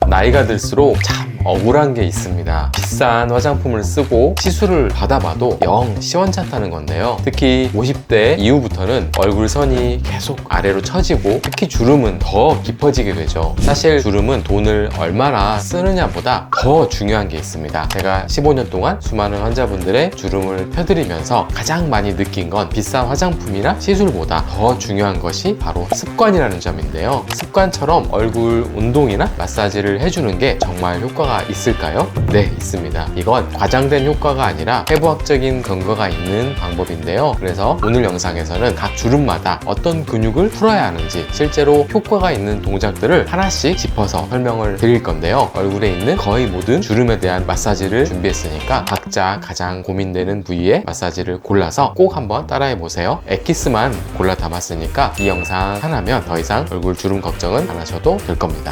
나이가 들수록 참 억울한 게 있습니다. 비싼 화장품을 쓰고 시술을 받아봐도 영 시원찮다는 건데요. 특히 50대 이후부터는 얼굴선이 계속 아래로 처지고 특히 주름은 더 깊어지게 되죠. 사실 주름은 돈을 얼마나 쓰느냐보다 더 중요한 게 있습니다. 제가 15년 동안 수많은 환자분들의 주름을 펴드리면서 가장 많이 느낀 건 비싼 화장품이나 시술보다 더 중요한 것이 바로 습관이라는 점인데요. 습관처럼 얼굴 운동이나 마사지를 해주는 게 정말 효과가 있을까요? 네, 있습니다. 이건 과장된 효과가 아니라 해부학적인 근거가 있는 방법인데요. 그래서 오늘 영상에서는 각 주름마다 어떤 근육을 풀어야 하는지 실제로 효과가 있는 동작들을 하나씩 짚어서 설명을 드릴 건데요. 얼굴에 있는 거의 모든 주름에 대한 마사지를 준비했으니까 각자 가장 고민되는 부위에 마사지를 골라서 꼭 한번 따라해 보세요. 엑기스만 골라 담았으니까 이 영상 하나면 더 이상 얼굴 주름 걱정은 안 하셔도 될 겁니다.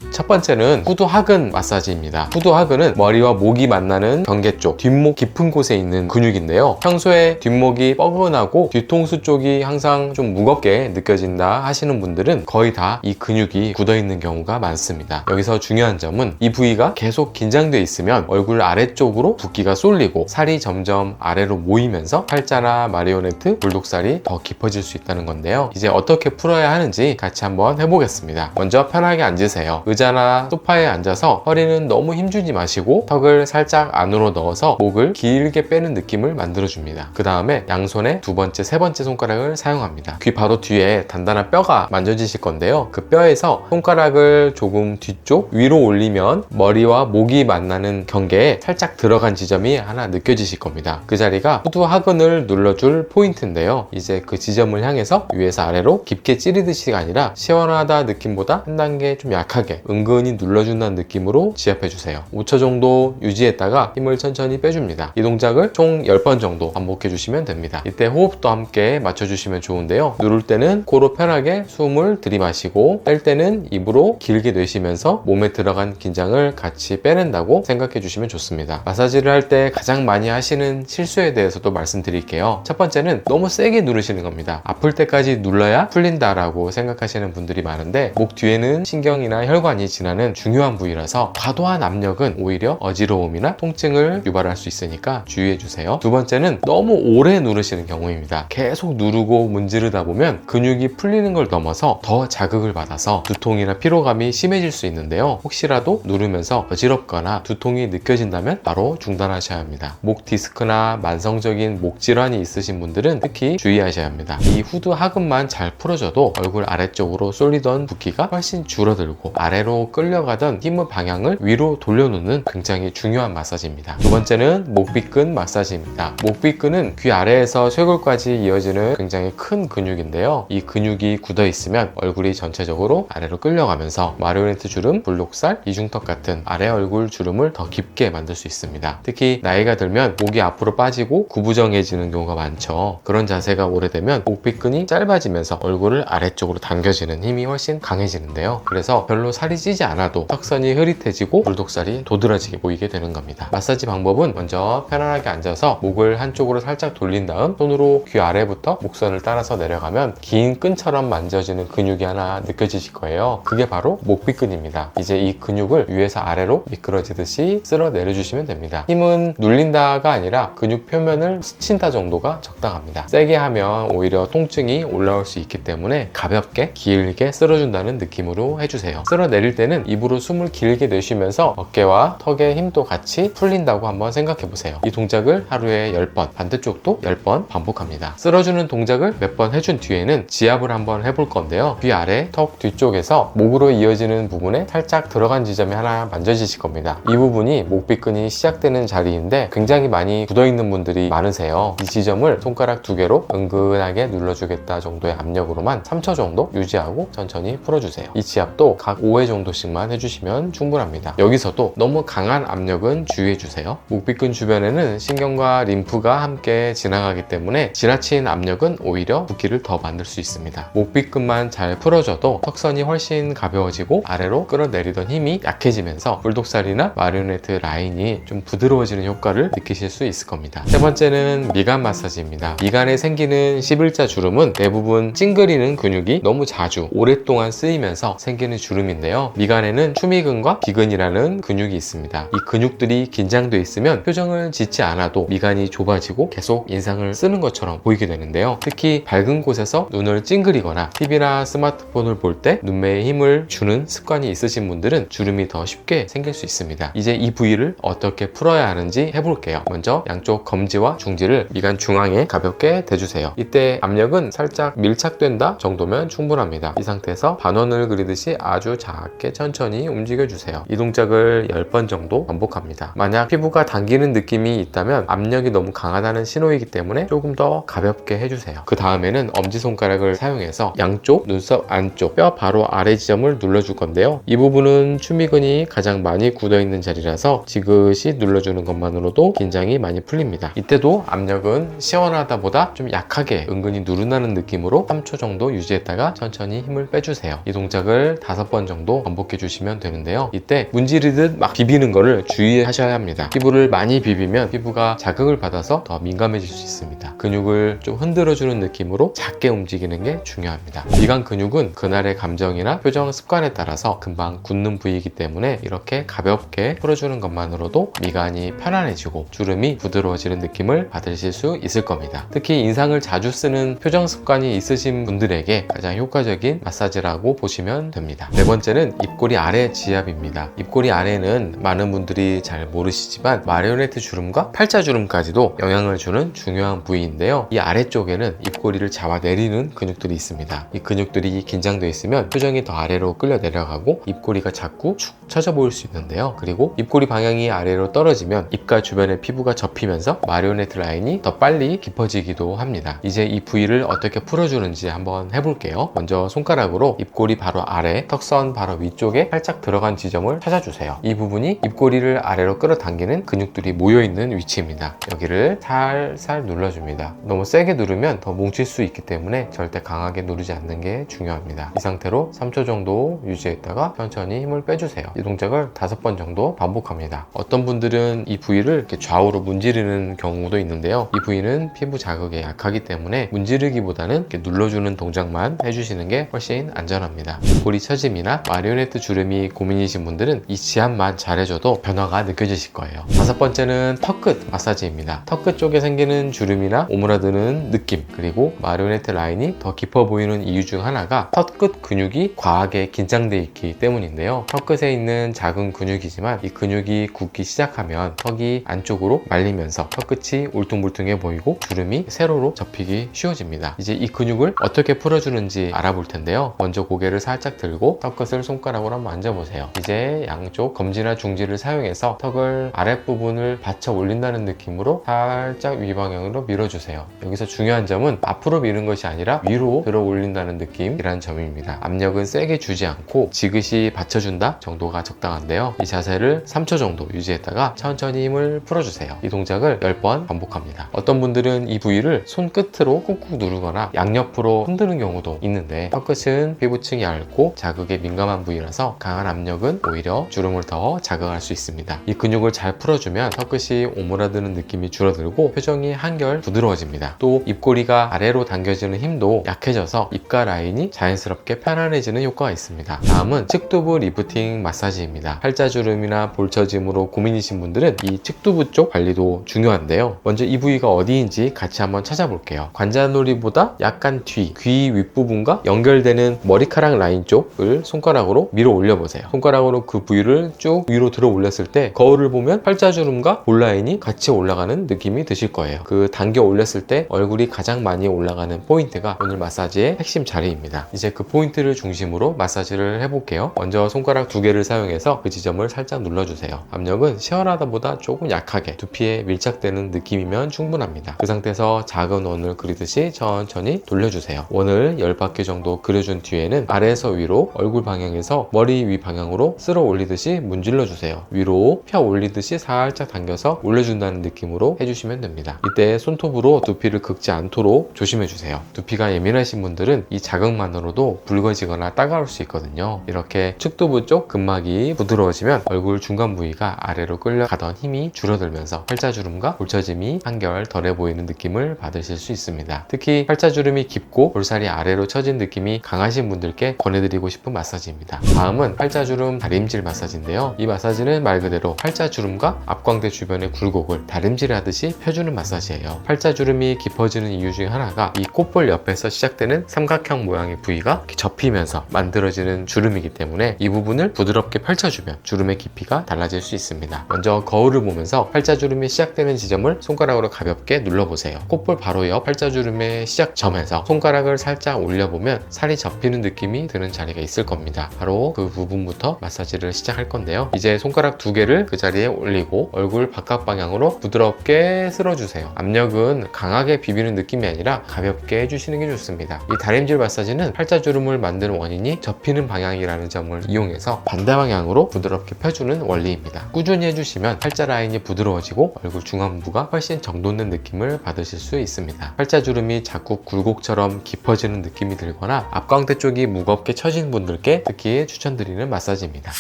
첫 번째는 후두하근 마사지입니다. 후두하근은 머리와 목이 만나는 경계 쪽, 뒷목 깊은 곳에 있는 근육인데요. 평소에 뒷목이 뻐근하고 뒤통수 쪽이 항상 좀 무겁게 느껴진다 하시는 분들은 거의 다 이 근육이 굳어있는 경우가 많습니다. 여기서 중요한 점은 이 부위가 계속 긴장되어 있으면 얼굴 아래쪽으로 붓기가 쏠리고 살이 점점 아래로 모이면서 팔자나 마리오네트, 불독살이 더 깊어질 수 있다는 건데요. 이제 어떻게 풀어야 하는지 같이 한번 해보겠습니다. 먼저 편하게 앉으세요. 의자나 소파에 앉아서 허리는 너무 힘주지 마시고 턱을 살짝 안으로 넣어서 목을 길게 빼는 느낌을 만들어줍니다. 그 다음에 양손에 두 번째, 세 번째 손가락을 사용합니다. 귀 바로 뒤에 단단한 뼈가 만져지실 건데요. 그 뼈에서 손가락을 조금 뒤쪽 위로 올리면 머리와 목이 만나는 경계에 살짝 들어간 지점이 하나 느껴지실 겁니다. 그 자리가 후두하근을 눌러줄 포인트인데요. 이제 그 지점을 향해서 위에서 아래로 깊게 찌르듯이가 아니라 시원하다 느낌보다 한 단계 좀 약하게 은근히 눌러준다는 느낌으로 지압해주세요. 5초 정도 유지했다가 힘을 천천히 빼줍니다. 이 동작을 총 10번 정도 반복해주시면 됩니다. 이때 호흡도 함께 맞춰주시면 좋은데요. 누를 때는 코로 편하게 숨을 들이마시고 뺄 때는 입으로 길게 내쉬면서 몸에 들어간 긴장을 같이 빼낸다고 생각해주시면 좋습니다. 마사지를 할 때 가장 많이 하시는 실수에 대해서도 말씀드릴게요. 첫 번째는 너무 세게 누르시는 겁니다. 아플 때까지 눌러야 풀린다라고 생각하시는 분들이 많은데 목 뒤에는 신경이나 혈관이 지나는 중요한 부위라서 과도한 압력은 오히려 어지러움이나 통증을 유발할 수 있으니까 주의해주세요. 두 번째는 너무 오래 누르시는 경우입니다. 계속 누르고 문지르다 보면 근육이 풀리는 걸 넘어서 더 자극을 받아서 두통이나 피로감이 심해질 수 있는데요. 혹시라도 누르면서 어지럽거나 두통이 느껴진다면 바로 중단하셔야 합니다. 목 디스크나 만성적인 목 질환이 있으신 분들은 특히 주의하셔야 합니다. 이 후두하근만 잘 풀어줘도 얼굴 아래쪽으로 쏠리던 붓기가 훨씬 줄어들고 아래로 끌려가던 힘의 방향을 위로 돌려놓는 굉장히 중요한 마사지입니다. 두 번째는 목비근 마사지입니다. 목비근은 귀 아래에서 쇄골까지 이어지는 굉장히 큰 근육인데요. 이 근육이 굳어 있으면 얼굴이 전체적으로 아래로 끌려가면서 마리오네트 주름, 불독살, 이중턱 같은 아래 얼굴 주름을 더 깊게 만들 수 있습니다. 특히 나이가 들면 목이 앞으로 빠지고 구부정해지는 경우가 많죠. 그런 자세가 오래되면 목비근이 짧아지면서 얼굴을 아래쪽으로 당겨지는 힘이 훨씬 강해지는데요. 그래서 별로 살이 찌지 않아도 턱선이 흐릿해지고 불독살이 도드라지게 보이게 되는 겁니다. 마사지 방법은 먼저 편안하게 앉아서 목을 한쪽으로 살짝 돌린 다음 손으로 귀 아래부터 목선을 따라서 내려가면 긴 끈처럼 만져지는 근육이 하나 느껴지실 거예요. 그게 바로 목비근입니다. 이제 이 근육을 위에서 아래로 미끄러지듯이 쓸어 내려주시면 됩니다. 힘은 눌린다가 아니라 근육 표면을 스친다 정도가 적당합니다. 세게 하면 오히려 통증이 올라올 수 있기 때문에 가볍게 길게 쓸어준다는 느낌으로 해주세요. 쓸어 내릴 때는 입으로 숨을 길게 내쉬면서 어깨와 턱의 힘도 같이 풀린다고 한번 생각해 보세요. 이 동작을 하루에 10번, 반대쪽도 10번 반복합니다. 쓸어주는 동작을 몇 번 해준 뒤에는 지압을 한번 해볼 건데요. 귀 아래 턱 뒤쪽에서 목으로 이어지는 부분에 살짝 들어간 지점이 하나 만져지실 겁니다. 이 부분이 목비근이 시작되는 자리인데 굉장히 많이 굳어있는 분들이 많으세요. 이 지점을 손가락 2개로 은근하게 눌러주겠다 정도의 압력으로만 3초 정도 유지하고 천천히 풀어주세요. 이 지압도 각 5회 정도씩만 해주시면 충분합니다. 여기서도 너무 강한 압력은 주의해주세요. 목비근 주변에는 신경과 림프가 함께 지나가기 때문에 지나친 압력은 오히려 붓기를 더 만들 수 있습니다. 목비근만 잘 풀어줘도 턱선이 훨씬 가벼워지고 아래로 끌어내리던 힘이 약해지면서 불독살이나 마리오네트 라인이 좀 부드러워지는 효과를 느끼실 수 있을 겁니다. 세 번째는 미간 마사지입니다. 미간에 생기는 11자 주름은 대부분 찡그리는 근육이 너무 자주 오랫동안 쓰이면서 생기는 주름인데요. 있는데요. 미간에는 추미근과 비근이라는 근육이 있습니다. 이 근육들이 긴장돼 있으면 표정을 짓지 않아도 미간이 좁아지고 계속 인상을 쓰는 것처럼 보이게 되는데요. 특히 밝은 곳에서 눈을 찡그리거나 TV나 스마트폰을 볼 때 눈매에 힘을 주는 습관이 있으신 분들은 주름이 더 쉽게 생길 수 있습니다. 이제 이 부위를 어떻게 풀어야 하는지 해볼게요. 먼저 양쪽 검지와 중지를 미간 중앙에 가볍게 대주세요. 이때 압력은 살짝 밀착된다 정도면 충분합니다. 이 상태에서 반원을 그리듯이 아주 작게 천천히 움직여주세요. 이 동작을 10번 정도 반복합니다. 만약 피부가 당기는 느낌이 있다면 압력이 너무 강하다는 신호이기 때문에 조금 더 가볍게 해주세요. 그 다음에는 엄지손가락을 사용해서 양쪽 눈썹 안쪽 뼈 바로 아래 지점을 눌러줄 건데요. 이 부분은 추미근이 가장 많이 굳어있는 자리라서 지그시 눌러주는 것만으로도 긴장이 많이 풀립니다. 이때도 압력은 시원하다 보다 좀 약하게 은근히 누른다는 느낌으로 3초 정도 유지했다가 천천히 힘을 빼주세요. 이 동작을 5번 정도 반복해 주시면 되는데요. 이때 문지르듯 막 비비는 거를 주의하셔야 합니다. 피부를 많이 비비면 피부가 자극을 받아서 더 민감해질 수 있습니다. 근육을 좀 흔들어주는 느낌으로 작게 움직이는 게 중요합니다. 미간 근육은 그날의 감정이나 표정 습관에 따라서 금방 굳는 부위이기 때문에 이렇게 가볍게 풀어주는 것만으로도 미간이 편안해지고 주름이 부드러워지는 느낌을 받으실 수 있을 겁니다. 특히 인상을 자주 쓰는 표정 습관이 있으신 분들에게 가장 효과적인 마사지라고 보시면 됩니다. 네 번째는 입꼬리 아래 지압입니다. 입꼬리 아래는 많은 분들이 잘 모르시지만 마리오네트 주름과 팔자 주름까지도 영향을 주는 중요한 부위인데요. 이 아래쪽에는 입꼬리를 잡아내리는 근육들이 있습니다. 이 근육들이 긴장되어 있으면 표정이 더 아래로 끌려 내려가고 입꼬리가 자꾸 축 처져 보일 수 있는데요. 그리고 입꼬리 방향이 아래로 떨어지면 입가 주변의 피부가 접히면서 마리오네트 라인이 더 빨리 깊어지기도 합니다. 이제 이 부위를 어떻게 풀어주는지 한번 해볼게요. 먼저 손가락으로 입꼬리 바로 아래, 턱선 바로 위쪽에 살짝 들어간 지점을 찾아주세요. 이 부분이 입꼬리를 아래로 끌어당기는 근육들이 모여있는 위치입니다. 여기를 살살 눌러줍니다. 너무 세게 누르면 더 뭉칠 수 있기 때문에 절대 강하게 누르지 않는 게 중요합니다. 이 상태로 3초 정도 유지했다가 천천히 힘을 빼주세요. 이 동작을 5번 정도 반복합니다. 어떤 분들은 이 부위를 이렇게 좌우로 문지르는 경우도 있는데요. 이 부위는 피부 자극에 약하기 때문에 문지르기보다는 이렇게 눌러주는 동작만 해주시는 게 훨씬 안전합니다. 입꼬리 처짐이나 마리오네트 주름이 고민이신 분들은 이 지압만 잘해줘도 변화가 느껴지실 거예요. 5번째는 턱끝 마사지입니다. 턱끝 쪽에 생기는 주름이나 오므라드는 느낌, 그리고 마리오네트 라인이 더 깊어 보이는 이유 중 하나가 턱끝 근육이 과하게 긴장되어 있기 때문인데요. 턱끝에 있는 작은 근육이지만 이 근육이 굳기 시작하면 턱이 안쪽으로 말리면서 턱끝이 울퉁불퉁해 보이고 주름이 세로로 접히기 쉬워집니다. 이제 이 근육을 어떻게 풀어주는지 알아볼 텐데요. 먼저 고개를 살짝 들고 턱끝을 손가락으로 한번 만져보세요. 이제 양쪽 검지나 중지를 사용해서 턱을 아랫부분을 받쳐 올린다는 느낌으로 살짝 위방향으로 밀어주세요. 여기서 중요한 점은 앞으로 미는 것이 아니라 위로 들어 올린다는 느낌이라는 점입니다. 압력은 세게 주지 않고 지그시 받쳐준다 정도가 적당한데요. 이 자세를 3초 정도 유지했다가 천천히 힘을 풀어주세요. 이 동작을 10번 반복합니다. 어떤 분들은 이 부위를 손끝으로 꾹꾹 누르거나 양옆으로 흔드는 경우도 있는데 턱끝은 피부층이 얇고 자극에 민감한 부위라서 강한 압력은 오히려 주름을 더 자극할 수 있습니다. 이 근육을 잘 풀어주면 턱끝이 오므라드는 느낌이 줄어들고 표정이 한결 부드러워집니다. 또 입꼬리가 아래로 당겨지는 힘도 약해져서 입가 라인이 자연스럽게 편안해지는 효과가 있습니다. 다음은 측두부 리프팅 마사지입니다. 팔자주름이나 볼처짐으로 고민이신 분들은 이 측두부 쪽 관리도 중요한데요. 먼저 이 부위가 어디인지 같이 한번 찾아볼게요. 관자놀이보다 약간 뒤, 귀 윗부분과 연결되는 머리카락 라인 쪽을 손가락으로 밀어 올려보세요. 손가락으로 그 부위를 쭉 위로 들어 올렸을 때 거울을 보면 팔자주름과 볼 라인이 같이 올라가는 느낌이 드실 거예요. 그 당겨 올렸을 때 얼굴이 가장 많이 올라가는 포인트가 오늘 마사지의 핵심 자리입니다. 이제 그 포인트를 중심으로 마사지를 해볼게요. 먼저 손가락 2개를 사용해서 그 지점을 살짝 눌러주세요. 압력은 시원하다보다 조금 약하게 두피에 밀착되는 느낌이면 충분합니다. 그 상태에서 작은 원을 그리듯이 천천히 돌려주세요. 원을 10바퀴 정도 그려준 뒤에는 아래에서 위로 얼굴 방향에서 머리 위 방향으로 쓸어 올리듯이 문질러주세요. 위로 펴 올리듯이 살짝 당겨서 올려준다는 느낌으로 해주시면 됩니다. 이때 손톱으로 두피를 긁지 않도록 조심해주세요. 두피가 예민하신 분들은 이 자극만으로도 붉어지거나 따가울 수 있거든요. 이렇게 측두부 쪽 근막이 부드러워지면 얼굴 중간 부위가 아래로 끌려가던 힘이 줄어들면서 팔자주름과 볼처짐이 한결 덜해 보이는 느낌을 받으실 수 있습니다. 특히 팔자주름이 깊고 볼살이 아래로 처진 느낌이 강하신 분들께 권해드리고 싶은 마사지입니다. 있습니다. 다음은 팔자주름 다림질 마사지인데요. 이 마사지는 말 그대로 팔자주름과 앞광대 주변의 굴곡을 다림질 하듯이 펴주는 마사지예요. 팔자주름이 깊어지는 이유 중에 하나가 이 콧볼 옆에서 시작되는 삼각형 모양의 부위가 이렇게 접히면서 만들어지는 주름이기 때문에 이 부분을 부드럽게 펼쳐주면 주름의 깊이가 달라질 수 있습니다. 먼저 거울을 보면서 팔자주름이 시작되는 지점을 손가락으로 가볍게 눌러보세요. 콧볼 바로 옆 팔자주름의 시작점에서 손가락을 살짝 올려보면 살이 접히는 느낌이 드는 자리가 있을 겁니다. 바로 그 부분부터 마사지를 시작할 건데요. 이제 손가락 2개를 그 자리에 올리고 얼굴 바깥 방향으로 부드럽게 쓸어주세요. 압력은 강하게 비비는 느낌이 아니라 가볍게 해주시는 게 좋습니다. 이 다림질 마사지는 팔자주름을 만드는 원인이 접히는 방향이라는 점을 이용해서 반대 방향으로 부드럽게 펴주는 원리입니다. 꾸준히 해주시면 팔자 라인이 부드러워지고 얼굴 중안부가 훨씬 정돈된 느낌을 받으실 수 있습니다. 팔자주름이 자꾸 굴곡처럼 깊어지는 느낌이 들거나 앞광대 쪽이 무겁게 처진 분들께 특히 추천드리는 마사지입니다.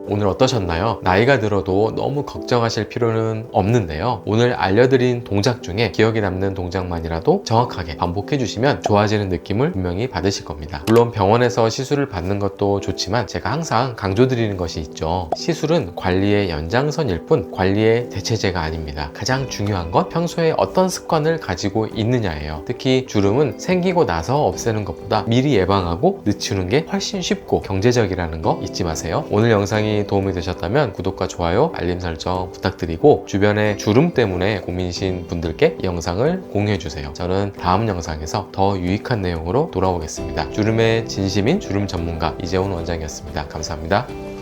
오늘 어떠셨나요? 나이가 들어도 너무 걱정하실 필요는 없는데요. 오늘 알려드린 동작 중에 기억에 남는 동작만이라도 정확하게 반복해 주시면 좋아지는 느낌을 분명히 받으실 겁니다. 물론 병원에서 시술을 받는 것도 좋지만 제가 항상 강조드리는 것이 있죠. 시술은 관리의 연장선일 뿐 관리의 대체제가 아닙니다. 가장 중요한 건 평소에 어떤 습관을 가지고 있느냐예요. 특히 주름은 생기고 나서 없애는 것보다 미리 예방하고 늦추는 게 훨씬 쉽고 경제적이라는 거 잊지 마세요. 오늘 영상이 도움이 되셨다면 구독과 좋아요, 알림 설정 부탁드리고 주변에 주름 때문에 고민이신 분들께 이 영상을 공유해주세요. 저는 다음 영상에서 더 유익한 내용으로 돌아오겠습니다. 주름의 진심인 주름 전문가 이재훈 원장이었습니다. 감사합니다.